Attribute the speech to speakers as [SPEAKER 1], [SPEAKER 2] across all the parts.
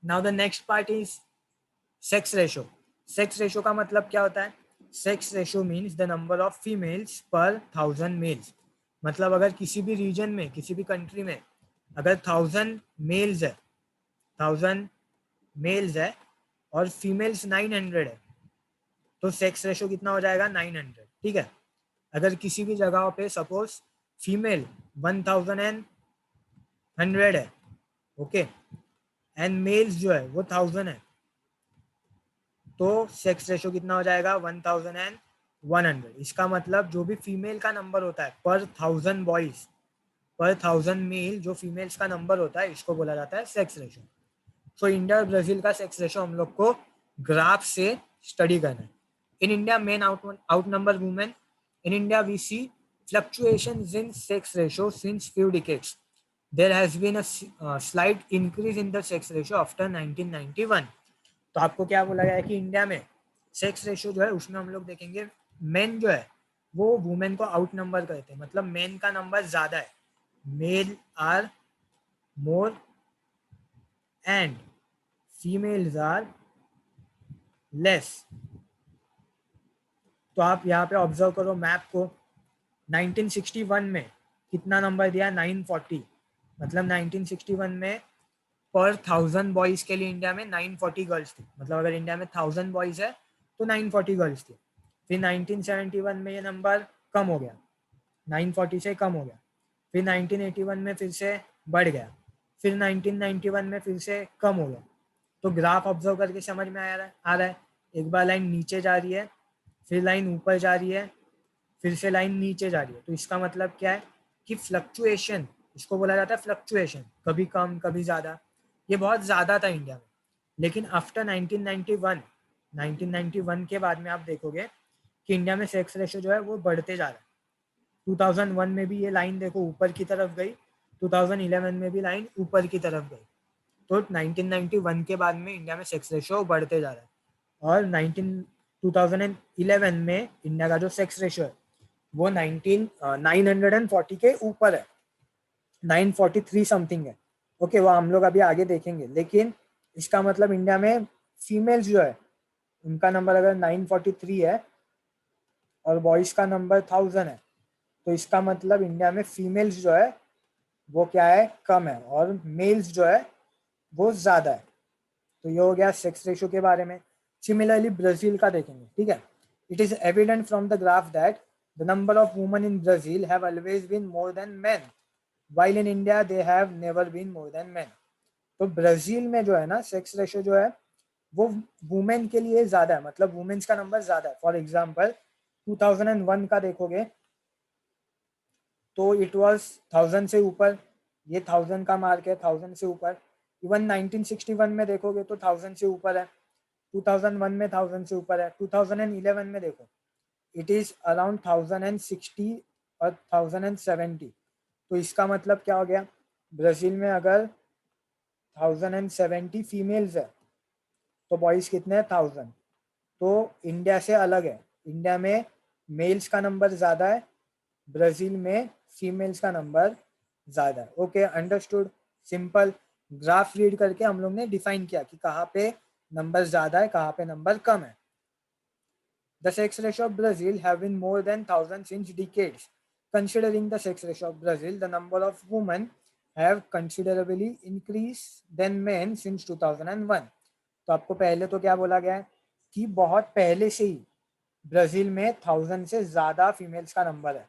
[SPEAKER 1] Now the next part is sex ratio. Sex ratio का मतलब क्या होता है? Sex ratio means the number of females पर 1000 मेल्स। मतलब अगर किसी भी रीजन में, किसी भी कंट्री में अगर 1000 मेल्स है, 1000 मेल्स है और फीमेल्स 900 है, तो सेक्स रेशो कितना हो जाएगा? 900। ठीक है। अगर किसी भी जगह पे सपोज फीमेल 1100 है, ओके, एंड मेल्स जो है वो 1000 है, तो सेक्स रेशो कितना हो जाएगा? 1100। इसका मतलब जो भी फीमेल का नंबर होता है पर 1000 बॉयज, पर 1000 मेल जो फीमेल्स का नंबर होता है, इसको बोला जाता है सेक्स रेशो। तो इंडिया और ब्राजील का सेक्स रेशो हम लोग को ग्राफ से स्टडी करना है। In India men outnumber women. In India we see fluctuations in sex ratio since few decades. There has been a slight increase in the sex ratio after 1991. तो आपको क्या बोला गया है कि इंडिया में सेक्स रेशियो जो है उसमें हम लोग देखेंगे मेन जो है वो वुमेन को आउट नंबर करते हैं, मतलब मेन का नंबर ज्यादा है, male are more and females are less. तो आप यहाँ पे ऑब्जर्व करो मैप को। 1961 में कितना नंबर दिया? 940। मतलब 1961 में पर 1000 बॉयज के लिए इंडिया में 940 गर्ल्स थी। मतलब अगर इंडिया में 1000 बॉयज है तो 940 गर्ल्स थी। फिर 1971 में ये नंबर कम हो गया, 940 से कम हो गया। फिर 1981 में फिर से बढ़ गया। फिर 1991 में फिर से कम हो गया। तो ग्राफ ऑब्जर्व करके समझ में आ रहा है। एक बार लाइन नीचे जा रही है, फिर लाइन ऊपर जा रही है, फिर से लाइन नीचे जा रही है। तो इसका मतलब क्या है कि फ्लक्चुएशन, इसको बोला जाता है फ्लक्चुएशन, कभी कम कभी ज़्यादा। ये बहुत ज़्यादा था इंडिया में। लेकिन आफ्टर 1991 के बाद में आप देखोगे कि इंडिया में सेक्स रेशो जो है वो बढ़ते जा रहा है। 2001 में भी ये लाइन देखो ऊपर की तरफ गई, 2011 में भी लाइन ऊपर की तरफ गई। तो 1991 के बाद में इंडिया में सेक्स रेशो बढ़ते जा रहा है। और 2011 में इंडिया का जो सेक्स रेशो है वो 940 के ऊपर है, 943 समथिंग है। ओके, वो हम लोग अभी आगे देखेंगे। लेकिन इसका मतलब इंडिया में फीमेल्स जो है उनका नंबर अगर 943 है और बॉयज का नंबर 1000 है, तो इसका मतलब इंडिया में फीमेल्स जो है वो क्या है? कम है, और मेल्स जो है वो ज्यादा है। तो ये हो गया सेक्स रेशियो के बारे में। सिमिलरली ब्राजील का देखेंगे। ठीक है। It is evident from the graph that the number of women in Brazil have always been more than men, while in India they have never been more than men. तो Brazil में जो है ना sex ratio जो है वो women के लिए ज्यादा है, मतलब वुमेन्स का नंबर ज्यादा है। फॉर एग्जाम्पल 2001 का देखोगे तो इट वाज 1000 से ऊपर, ये 1000 का मार्क है, 1000 से ऊपर। इवन 1961 में देखोगे तो 1000 से ऊपर है, 2001 में 1000 से ऊपर है। 2011 में देखो इट इज अराउंड 1060 और 1070। तो इसका मतलब क्या हो गया? ब्राजील में अगर 1070 फीमेल्स है तो बॉयज कितने हैं? 1000। तो इंडिया से अलग है, इंडिया में मेल्स का नंबर ज्यादा है, ब्राजील में फीमेल्स का नंबर ज्यादा है। Okay, understood. Simple graph read करके हम लोग ने डिफाइन किया कि कहाँ पे नंबर ज्यादा है, कहाँ पे नंबर कम है। The sex ratio of Brazil have been more than 1000 since decades. Considering the sex ratio of Brazil, the number of women have considerably increased than men since 2001. तो आपको पहले तो क्या बोला गया है कि बहुत पहले से ही ब्राजील में 1000 से ज्यादा फीमेल्स का नंबर है,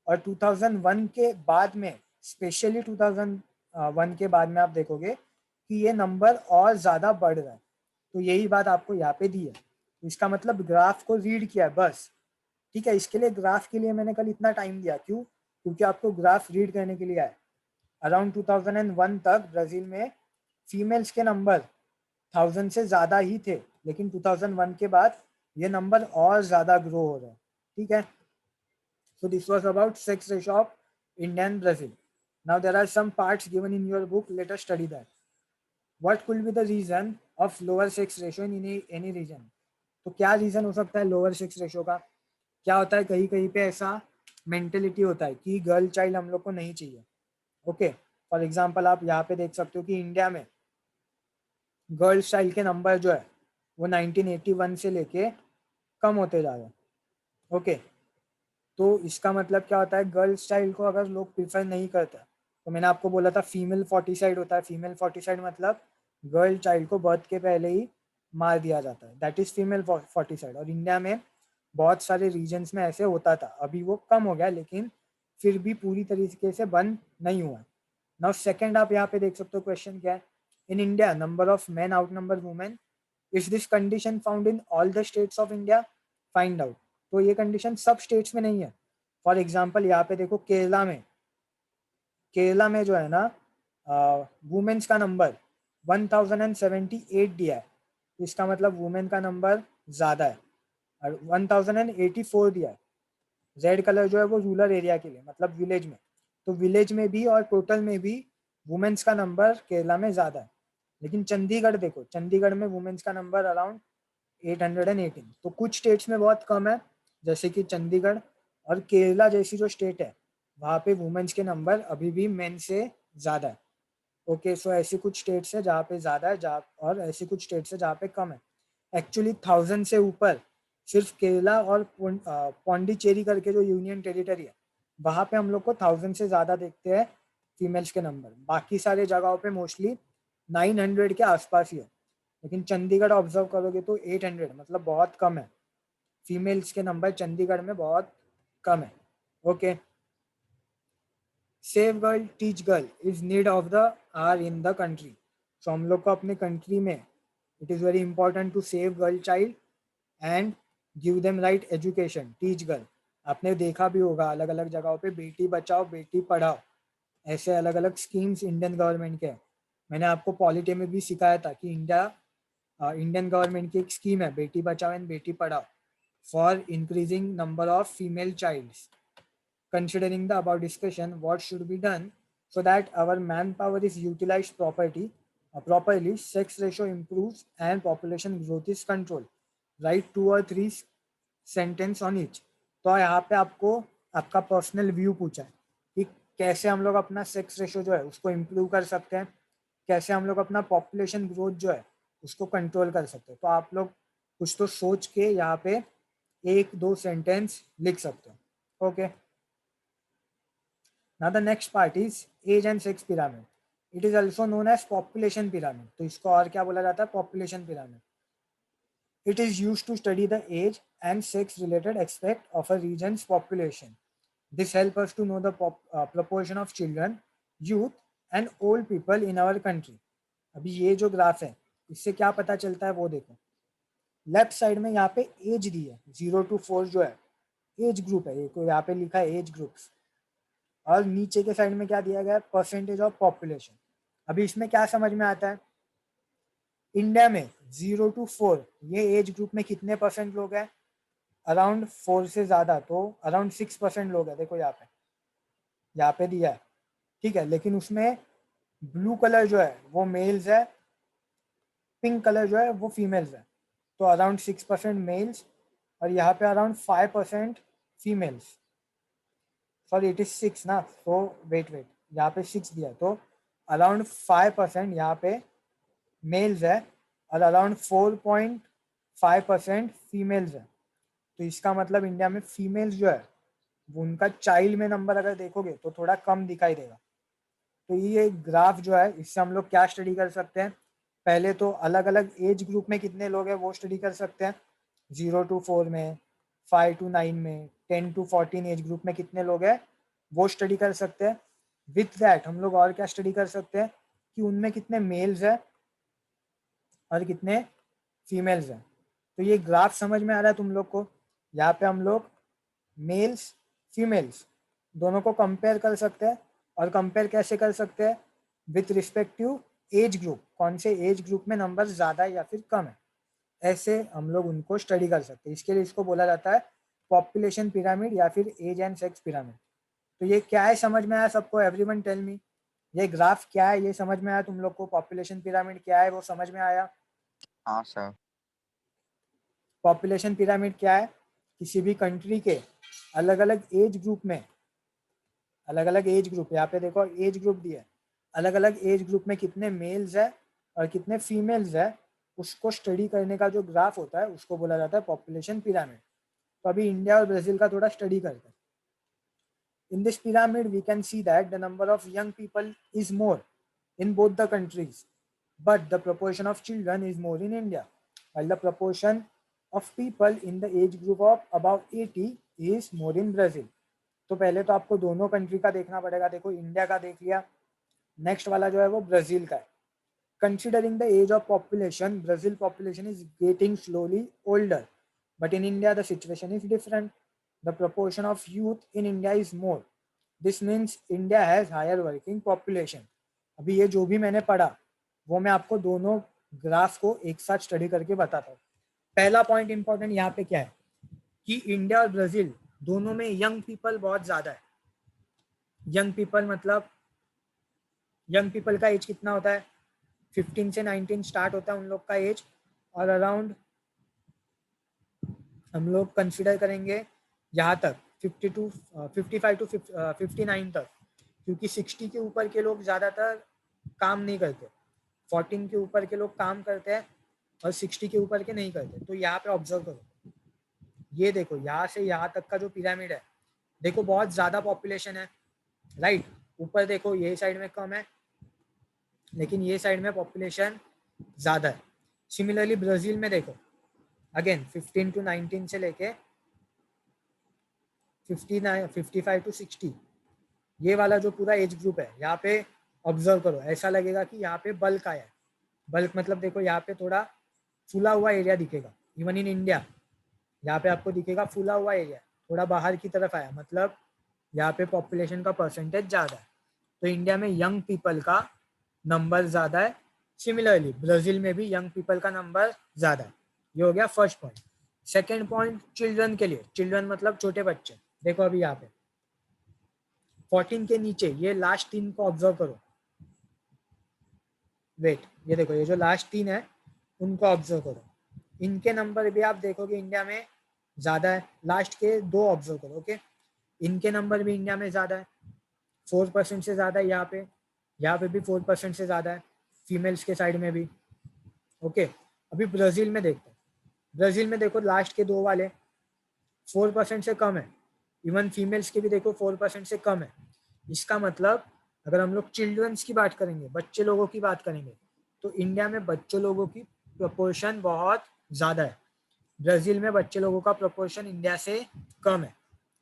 [SPEAKER 1] और 2001 के बाद में, स्पेशली 2001 के बाद में आप देखोगे कि ये नंबर और ज्यादा बढ़ रहा है। तो यही बात आपको यहाँ पे दी है। इसका मतलब ग्राफ को रीड किया है बस। ठीक है, इसके लिए ग्राफ के लिए मैंने कल इतना टाइम दिया, क्यों? क्योंकि आपको ग्राफ रीड करने के लिए आए। अराउंड 2001 तक ब्राजील में फीमेल्स के नंबर 1000 से ज़्यादा ही थे, लेकिन 2001 के बाद ये नंबर और ज़्यादा ग्रो हो रहा है। ठीक है। So this was about sex ratio of India and Brazil. Now there are some parts given in your book. Let us study that. What could be the reason of lower sex ratio in any region? तो क्या reason हो सकता है lower sex ratio का? क्या होता है, कहीं कहीं पे ऐसा मेंटेलिटी होता है कि गर्ल चाइल्ड हम लोग को नहीं चाहिए। ओके, फॉर एग्जांपल आप यहाँ पे देख सकते हो कि इंडिया में गर्ल्स चाइल्ड के नंबर जो है वो 1981 से लेके कम होते जा रहे हैं। ओके, तो इसका मतलब क्या होता है, गर्ल्स चाइल्ड को अगर लोग प्रिफर नहीं करते, तो मैंने आपको बोला था फीमेल फोर्टिसाइड होता है। फीमेल फोर्टिसाइड मतलब गर्ल चाइल्ड को बर्थ के पहले ही मार दिया जाता है, दैट इज फीमेल फोर्टिसाइड। और इंडिया में बहुत सारे रीजन्स में ऐसे होता था, अभी वो कम हो गया, लेकिन फिर भी पूरी तरीके से बंद नहीं हुआ। नाउ सेकंड, आप यहाँ पे देख सकते हो क्वेश्चन क्या है, in India number of main outnumber women, is this condition found in all the states of India, find out. तो ये कंडीशन सब स्टेट्स में नहीं है। फॉर एग्जाम्पल यहाँ पे देखो, केरला में जो है ना वुमेन्स का नंबर 1078 दिया है, इसका मतलब वुमेन का नंबर ज़्यादा है। और 1084 दिया है, रेड कलर जो है वो रूरल एरिया के लिए, मतलब विलेज में। तो विलेज में भी और टोटल में भी वुमेन्स का नंबर केरला में ज़्यादा है। लेकिन चंडीगढ़ देखो, चंडीगढ़ में वुमेन्स का नंबर अराउंड 818। तो कुछ स्टेट्स में बहुत कम है, जैसे कि चंडीगढ़ और केरला जैसी जो स्टेट है, वहाँ पे वुमेन्स के नंबर अभी भी मेन से ज़्यादा है। ओके, सो ऐसी कुछ स्टेट्स है जहाँ पे ज़्यादा है, जहाँ और ऐसी कुछ स्टेट्स है जहाँ पे कम है। एक्चुअली 1000 से ऊपर सिर्फ केरला और पौंडीचेरी करके जो यूनियन टेरिटरी है, वहाँ पे हम लोग को 1000 से ज़्यादा देखते हैं फीमेल्स के नंबर। बाकी सारे जगहों पे मोस्टली 900 के आसपास ही है। लेकिन चंडीगढ़ ऑब्जर्व करोगे तो 800, मतलब बहुत कम है। फीमेल्स के नंबर चंडीगढ़ में बहुत कम है। Okay, save girl teach girl is need of the hour in the country. So हम लोग को अपने कंट्री में it is very important to save girl child and give them right education, teach girl. आपने देखा भी होगा अलग अलग जगहों पे बेटी बचाओ बेटी पढ़ाओ, ऐसे अलग अलग स्कीम्स इंडियन गवर्नमेंट के हैं। मैंने आपको पॉलिटी में भी सिखाया था कि इंडियन गवर्नमेंट की एक स्कीम है बेटी बचाओ एंड बेटी पढ़ाओ for increasing number of female childs. Considering the above discussion, what should be done so that our manpower is utilized properly, sex ratio improves, and population growth is controlled? Write 2 or 3 sentence on each. तो यहाँ पे आपको आपका personal view पूछा है कि कैसे हम लोग अपना सेक्स रेशो जो है उसको इम्प्रूव कर सकते हैं, कैसे हम लोग अपना पॉपुलेशन ग्रोथ जो है उसको कंट्रोल कर सकते हैं। तो आप लोग कुछ तो सोच के यहाँ पे 1-2 सेंटेंस लिख सकते हो। Okay, now the next part is age and sex pyramid. It is also known as population pyramid. तो इसको और क्या बोला जाता है, population pyramid. It is used to study the age and sex related aspect of a region's population. This helps us to know the proportion of children, youth and old people in our country. अभी ये जो graph है इससे क्या पता चलता है वो देखो। लेफ्ट साइड में यहाँ पे एज दी है 0 to 4 जो है एज ग्रुप है, ये को यहाँ पे लिखा है एज ग्रुप्स। और नीचे के साइड में क्या दिया गया है, परसेंटेज ऑफ पॉपुलेशन। अभी इसमें क्या समझ में आता है, इंडिया में 0 to 4 ये एज ग्रुप में कितने परसेंट लोग हैं, अराउंड 4 से ज़्यादा, तो अराउंड 6% लोग हैं। देखो यहाँ पे दिया है, ठीक है। लेकिन उसमें ब्लू कलर जो है वो मेल्स है, पिंक कलर जो है वो फीमेल्स है। तो अराउंड 6% मेल्स और यहाँ पे around 5% females. Sorry, it is 6 ना, तो वेट यहाँ पे 6 दिया, तो अराउंड 5% यहाँ पे मेल्स है और अराउंड 4.5% फीमेल्स है। तो इसका मतलब इंडिया में फीमेल्स जो है वो उनका चाइल्ड में नंबर अगर देखोगे तो थोड़ा कम दिखाई देगा। तो ये ग्राफ जो है इससे हम लोग क्या स्टडी कर सकते हैं, पहले तो अलग अलग एज ग्रुप में कितने लोग हैं वो स्टडी कर सकते हैं, 0 to 4 में, 5 to 9 में, 10 to 14 एज ग्रुप में कितने लोग हैं वो स्टडी कर सकते हैं। विथ दैट हम लोग और क्या स्टडी कर सकते हैं कि उनमें कितने मेल्स हैं और कितने फीमेल्स हैं। तो ये ग्राफ समझ में आ रहा है तुम लोग को, यहाँ पे हम लोग मेल्स फीमेल्स दोनों को कंपेयर कर सकते हैं। और कंपेयर कैसे कर सकते हैं, विथ रिस्पेक्टिव एज ग्रुप, कौन से एज ग्रुप में नंबर ज़्यादा है या फिर कम है, ऐसे हम लोग उनको स्टडी कर सकते हैं। इसके लिए इसको बोला जाता है पॉपुलेशन पिरामिड या फिर एज एंड सेक्स पिरामिड। तो ये क्या है समझ में आया सबको, एवरीवन टेल मी, ये ग्राफ क्या है ये समझ में आया तुम लोग को, पॉपुलेशन पिरामिड क्या है वो समझ में आया।
[SPEAKER 2] हाँ सर।
[SPEAKER 1] पॉपुलेशन पिरामिड क्या है, किसी भी कंट्री के अलग अलग एज ग्रुप में, अलग अलग एज ग्रुप, यहाँ पे देखो एज ग्रुप दिया है, अलग अलग एज ग्रुप में कितने मेल्स है और कितने फीमेल्स है उसको स्टडी करने का जो ग्राफ होता है उसको बोला जाता है पॉपुलेशन पिरामिड। तो अभी इंडिया और ब्राजील का थोड़ा स्टडी करते हैं। In this pyramid, we can see that the number of young people is more in both the countries, but the proportion of children is more in India, while the proportion of people in the age group of above 80 is more in Brazil. तो पहले तो आपको दोनों country का देखना पड़ेगा। देखो India का देख लिया, नेक्स्ट वाला जो है वो ब्राजील का है। Considering the age of population, Brazil population is getting slowly older, but in India the situation is different. The proportion of youth in India is more. This means India has higher working population. अभी ये जो भी मैंने पढ़ा वो मैं आपको दोनों ग्राफ को एक साथ स्टडी करके बताता हूँ। पहला पॉइंट इंपॉर्टेंट यहाँ पे क्या है कि इंडिया और ब्राजील दोनों में यंग पीपल बहुत ज्यादा है। यंग पीपल मतलब यंग पीपल का एज कितना होता है? 15 से 19 स्टार्ट होता है उन लोग का एज, और अराउंड हम लोग कंसिडर करेंगे यहाँ तक 55 टू 59 तक, क्योंकि 60 के ऊपर के लोग ज़्यादातर काम नहीं करते। 14 के ऊपर के लोग काम करते हैं और 60 के ऊपर के नहीं करते। तो यहाँ पे ऑब्जर्व करो, ये देखो यहाँ से यहाँ तक का जो पिरामिड है, देखो बहुत ज़्यादा पॉपुलेशन है, राइट। ऊपर देखो ये साइड में कम है लेकिन ये साइड में पॉपुलेशन ज़्यादा है। सिमिलरली ब्राज़ील में देखो, अगेन 15 टू 19 से लेके 55 टू 60, ये वाला जो पूरा एज ग्रुप है यहाँ पे ऑब्जर्व करो, ऐसा लगेगा कि यहाँ पे बल्क आया है। बल्क मतलब देखो यहाँ पे थोड़ा फूला हुआ एरिया दिखेगा। इवन इन इंडिया यहाँ पे आपको दिखेगा फूला हुआ एरिया, थोड़ा बाहर की तरफ आया, मतलब यहाँ पे पॉपुलेशन का परसेंटेज ज़्यादा है। तो इंडिया में यंग पीपल का नंबर ज़्यादा है। सिमिलरली ब्राज़ील में भी यंग पीपल का नंबर ज़्यादा है। ये हो गया first point. Second point children के लिए, चिल्ड्रन मतलब छोटे बच्चे। देखो अभी यहाँ पे 14 के नीचे ये लास्ट 3 को ऑब्जर्व करो, वेट, ये देखो ये जो लास्ट 3 है उनको ऑब्जर्व करो, इनके नंबर भी आप देखोगे इंडिया में ज़्यादा है। लास्ट के 2 ऑब्जर्व करो, ओके, इनके नंबर भी इंडिया में ज़्यादा है, 4% से ज़्यादा है यहाँ पे भी 4% से ज़्यादा है, फीमेल्स के साइड में भी, ओके। अभी ब्राज़ील में देखते हैं, ब्राज़ील में देखो लास्ट के 2 वाले 4% से कम है, इवन फीमेल्स के भी देखो 4% से कम है। इसका मतलब अगर हम लोग चिल्ड्रंस की बात करेंगे, बच्चे लोगों की बात करेंगे, तो इंडिया में बच्चे लोगों की प्रोपोर्शन बहुत ज़्यादा है। ब्राज़ील में बच्चे लोगों का प्रोपोर्शन इंडिया से कम है,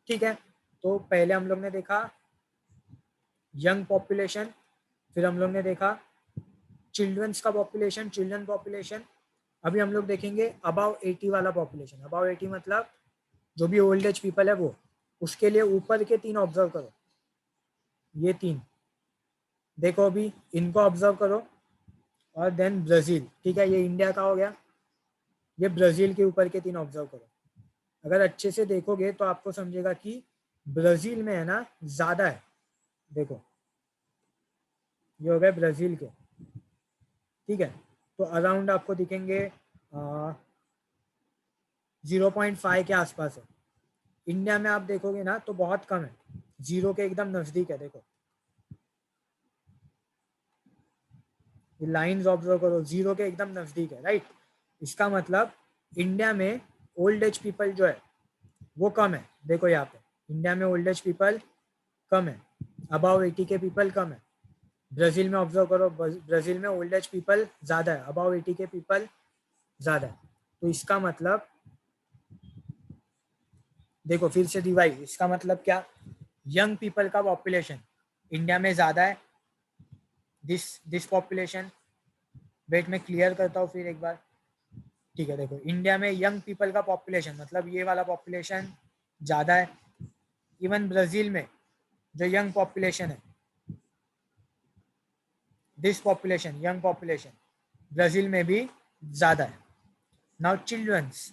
[SPEAKER 1] ठीक है। तो पहले हम लोग ने देखा यंग पॉपुलेशन, फिर हम लोग ने देखा चिल्ड्रंस का पॉपुलेशन, चिल्ड्रन पॉपुलेशन। अभी हम लोग देखेंगे अबाव 80 वाला पॉपुलेशन। अबाव 80 मतलब जो भी ओल्ड एज पीपल है वो, उसके लिए ऊपर के 3 ऑब्जर्व करो, ये 3 देखो, अभी इनको ऑब्जर्व करो, और देन ब्राज़ील, ठीक है, ये इंडिया का हो गया, ये ब्राज़ील के ऊपर के 3 ऑब्जर्व करो। अगर अच्छे से देखोगे तो आपको समझेगा कि ब्राज़ील में है ना ज़्यादा है। देखो ये हो गए ब्राज़ील के, ठीक है। तो अराउंड आपको दिखेंगे 0.5 के आसपास है। इंडिया में आप देखोगे ना तो बहुत कम है, 0 के एकदम नज़दीक है। देखो ये लाइंस ऑब्जर्व करो, 0 के एकदम नज़दीक है, राइट। इसका मतलब इंडिया में ओल्ड एज पीपल जो है वो कम है। देखो यहाँ पे इंडिया में ओल्ड एज पीपल कम है, अबाव 80 के पीपल कम है। ब्राज़ील में ऑब्जर्व करो, ब्राज़ील में ओल्ड एज पीपल ज़्यादा है, अबाव 80 के पीपल ज़्यादा है। तो इसका मतलब देखो फिर से डिवाइड, इसका मतलब क्या, यंग पीपल का पॉपुलेशन इंडिया में ज़्यादा है, दिस पॉपुलेशन, वेट में क्लियर करता हूँ फिर एक बार, ठीक है। देखो इंडिया में यंग पीपल का पॉपुलेशन मतलब ये वाला पॉपुलेशन ज़्यादा है। इवन ब्राज़ील में जो यंग पॉपुलेशन है, this population young population Brazil में भी ज़्यादा है। नाउ चिल्ड्रंस,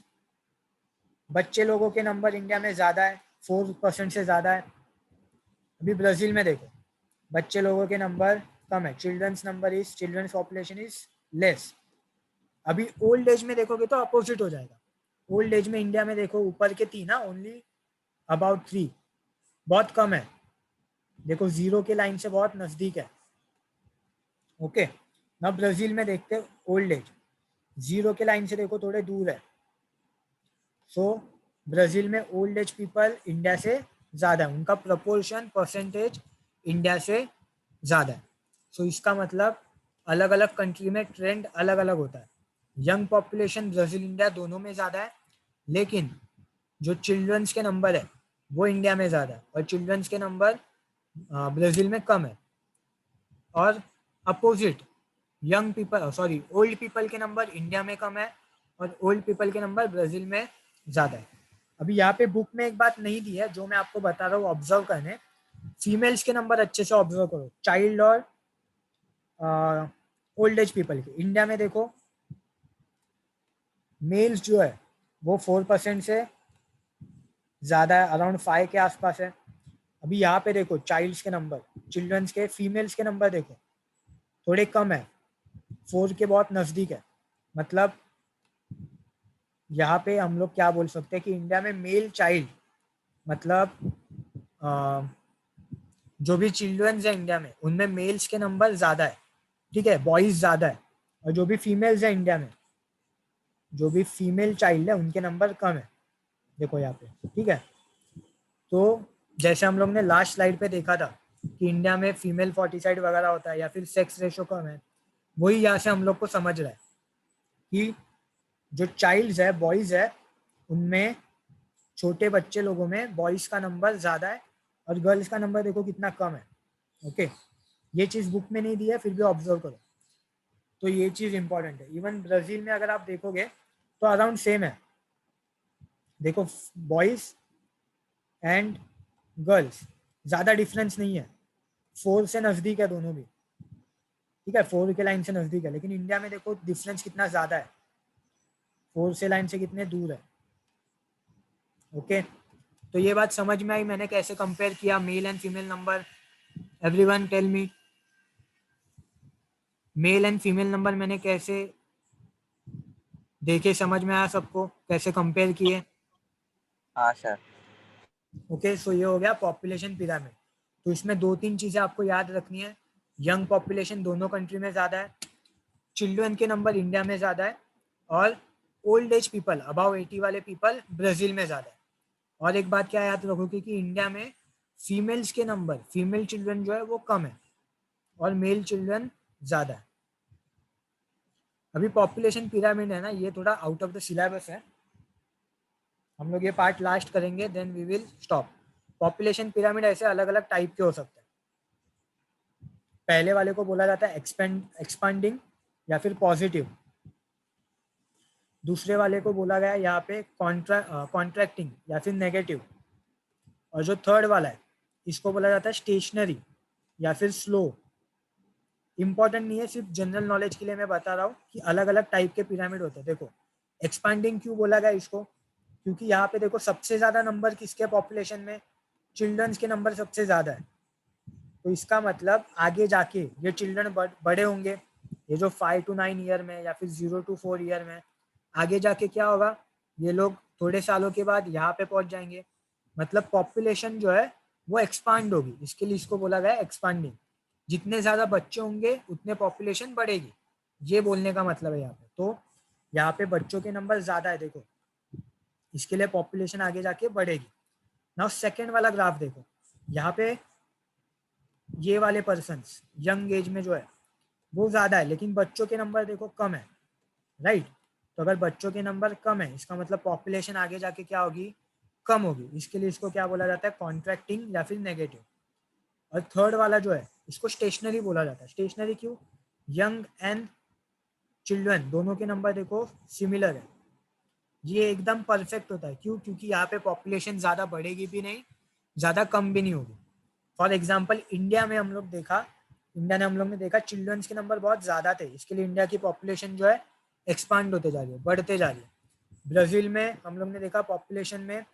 [SPEAKER 1] बच्चे लोगों के नंबर इंडिया में ज़्यादा है, 4% से ज़्यादा है। अभी ब्राज़ील में देखो बच्चे लोगों के नंबर कम है, चिल्ड्रंस पॉपुलेशन इज लेस। अभी ओल्ड एज में देखोगे तो अपोजिट हो जाएगा। ओल्ड एज में इंडिया में देखो ऊपर के 3 ओनली अबाउट 3, बहुत कम है। देखो 0 के लाइन से बहुत नज़दीक है, ओके। ना ब्राजील में देखते ओल्ड एज, 0 के लाइन से देखो थोड़े दूर है। सो ब्राजील में ओल्ड एज पीपल इंडिया से ज़्यादा है, उनका प्रपोर्शन परसेंटेज इंडिया से ज़्यादा है। सो इसका मतलब अलग अलग कंट्री में ट्रेंड अलग अलग होता है। यंग पॉपुलेशन ब्राजील इंडिया दोनों में ज़्यादा है, लेकिन जो चिल्ड्रंस के नंबर है वो इंडिया में ज़्यादा है और चिल्ड्रंस के नंबर ब्राज़ील में कम है। और opposite, young people sorry old people के नंबर इंडिया में कम है और ओल्ड पीपल के नंबर ब्राज़ील में ज़्यादा है। अभी यहाँ पे बुक में एक बात नहीं दी है जो मैं आपको बता रहा हूँ ऑब्जर्व करने। फीमेल्स के नंबर अच्छे से ऑब्जर्व करो, चाइल्ड और ओल्ड एज पीपल के। इंडिया में देखो मेल्स जो है वो 4% से ज़्यादा है, अराउंड 5 के आसपास है। अभी यहाँ पे देखो चाइल्ड्स के नंबर, चिल्ड्रंस के, फीमेल्स के नंबर देखो थोड़े कम है, 4 के बहुत नज़दीक है। मतलब यहाँ पे हम लोग क्या बोल सकते हैं कि इंडिया में मेल चाइल्ड मतलब जो भी चिल्ड्रंस है इंडिया में उनमें मेल्स के नंबर ज़्यादा है, ठीक है, बॉयज़ ज़्यादा है। और जो भी फीमेल्स है इंडिया में, जो भी फीमेल चाइल्ड है उनके नंबर कम है, देखो यहाँ पे, ठीक है। तो जैसे हम लोग ने लास्ट स्लाइड पे देखा था कि इंडिया में फीमेल फोर्टिसाइड वगैरह होता है या फिर सेक्स रेशो कम है, वही यहाँ से हम लोग को समझ रहा है कि जो चाइल्ड्स है बॉयज़ है उनमें, छोटे बच्चे लोगों में बॉयज़ का नंबर ज़्यादा है और गर्ल्स का नंबर देखो कितना कम है। ओके, ये चीज़ बुक में नहीं दी है फिर भी ऑब्जर्व करो, तो ये चीज़ इंपॉर्टेंट है। इवन ब्राज़ील में अगर आप देखोगे तो अराउंड सेम है, देखो बॉयज़ एंड गर्ल्स ज़्यादा डिफरेंस नहीं है, 4 से नज़दीक है दोनों भी, ठीक है, 4 के लाइन से नज़दीक है। लेकिन इंडिया में देखो डिफरेंस कितना ज़्यादा है, 4 से लाइन से कितने दूर है। ओके, तो ये बात समझ में आई मैंने कैसे कंपेयर किया male and female number. Everyone tell me, male and female number मैंने कैसे देखे, समझ में आया सबको कैसे कंपेयर किए?
[SPEAKER 2] हाँ सर।
[SPEAKER 1] ओके, सो ये हो गया पॉपुलेशन पिरामिड। तो इसमें 2-3 चीज़ें आपको याद रखनी है। यंग पॉपुलेशन दोनों कंट्री में ज़्यादा है, चिल्ड्रन के नंबर इंडिया में ज़्यादा है और ओल्ड एज पीपल अबाव 80 वाले पीपल ब्राज़ील में ज़्यादा है। और एक बात क्या याद रखोगे कि इंडिया में फीमेल्स के नंबर, फीमेल चिल्ड्रन जो है वो कम है और मेल चिल्ड्रन ज़्यादा है। अभी पॉपुलेशन पिरामिड है ना, ये थोड़ा आउट ऑफ द सिलेबस है, हम लोग ये पार्ट लास्ट करेंगे then we will stop. Population pyramid ऐसे अलग अलग टाइप के हो सकते हैं। पहले वाले को बोला जाता है एक्सपांडिंग या फिर पॉजिटिव, दूसरे वाले को बोला गया यहाँ पे कॉन्ट्रैक्टिंग या फिर नेगेटिव, और जो थर्ड वाला है इसको बोला जाता है स्टेशनरी या फिर स्लो। इंपॉर्टेंट नहीं है, सिर्फ जनरल नॉलेज के लिए मैं बता रहा हूँ कि अलग अलग टाइप के पिरामिड होते हैं। देखो एक्सपांडिंग क्यों बोला गया इसको, क्योंकि यहाँ पे देखो सबसे ज्यादा नंबर किसके पॉपुलेशन में, चिल्ड्रंस के नंबर सबसे ज्यादा है। तो इसका मतलब आगे जाके ये चिल्ड्रन बड़े होंगे, ये जो 5 to 9 ईयर में या फिर 0 to 4 ईयर में, आगे जाके क्या होगा, ये लोग थोड़े सालों के बाद यहाँ पे पहुंच जाएंगे। मतलब पॉपुलेशन जो है वो एक्सपांड होगी, इसके लिए इसको बोला गया एक्सपांडिंग। जितने ज़्यादा बच्चे होंगे उतने पॉपुलेशन बढ़ेगी, ये बोलने का मतलब है यहाँ पे। तो यहाँ पे बच्चों के नंबर ज़्यादा है देखो, इसके लिए पॉपुलेशन आगे जाके बढ़ेगी। नाउ सेकेंड वाला ग्राफ देखो, यहाँ पे ये वाले पर्सन यंग एज में जो है वो ज़्यादा है लेकिन बच्चों के नंबर देखो कम है, राइट। तो अगर बच्चों के नंबर कम है इसका मतलब पॉपुलेशन आगे जाके क्या होगी, कम होगी। इसके लिए इसको क्या बोला जाता है, कॉन्ट्रैक्टिंग या फिर नेगेटिव। और थर्ड वाला जो है इसको स्टेशनरी बोला जाता है। स्टेशनरी क्यों, यंग एंड चिल्ड्रन दोनों के नंबर देखो सिमिलर है, ये एकदम परफेक्ट होता है। क्यों, क्योंकि यहाँ पे पॉपुलेशन ज़्यादा बढ़ेगी भी नहीं, ज़्यादा कम भी नहीं होगी। फॉर एग्जाम्पल इंडिया में हम लोग देखा, हम लोग ने देखा चिल्ड्रंस के नंबर बहुत ज़्यादा थे, इसके लिए इंडिया की पॉपुलेशन जो है एक्सपांड होते जा रही है, बढ़ते जा रही है। ब्राज़ील में हम लोग ने देखा पॉपुलेशन में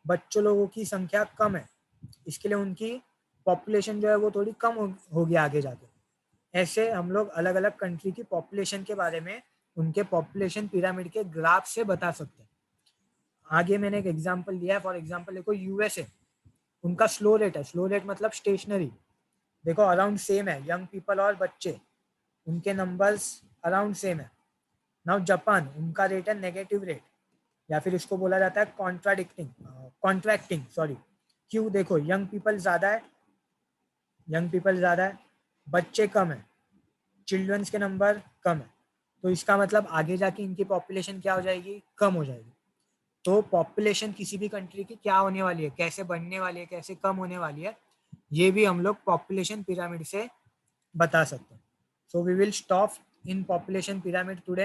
[SPEAKER 1] बच्चों लोगों की संख्या कम है, इसके लिए उनकी पॉपुलेशन जो है वो थोड़ी कम होगी आगे जाके। ऐसे हम लोग अलग अलग कंट्री की पॉपुलेशन के बारे में उनके पॉपुलेशन पिरामिड के ग्राफ से बता सकते हैं। आगे मैंने एक एग्जांपल दिया है, फॉर एग्जांपल देखो यूएसए, उनका स्लो रेट है, स्लो रेट मतलब स्टेशनरी, देखो अराउंड सेम है, यंग पीपल और बच्चे उनके नंबर्स अराउंड सेम है। नाउ जापान, उनका रेट है नेगेटिव रेट, या फिर इसको बोला जाता है कॉन्ट्रैक्टिंग सॉरी। क्यों? देखो यंग पीपल ज़्यादा है, बच्चे कम है, चिल्ड्रंस के नंबर कम है, तो इसका मतलब आगे जाके इनकी पॉपुलेशन क्या हो जाएगी? कम हो जाएगी। तो पॉपुलेशन किसी भी कंट्री की क्या होने वाली है, कैसे बढ़ने वाली है, कैसे कम होने वाली है, ये भी हम लोग पॉपुलेशन पिरामिड से बता सकते हैं। So we will stop in population pyramid today,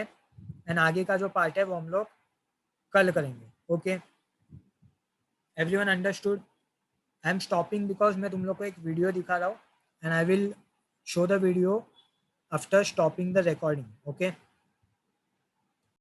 [SPEAKER 1] and आगे का जो पार्ट है वो हम लोग कल करेंगे। Okay, everyone understood? I am stopping because मैं तुम लोग को एक वीडियो दिखा रहा हूँ, and I will show the video after stopping the recording. Okay.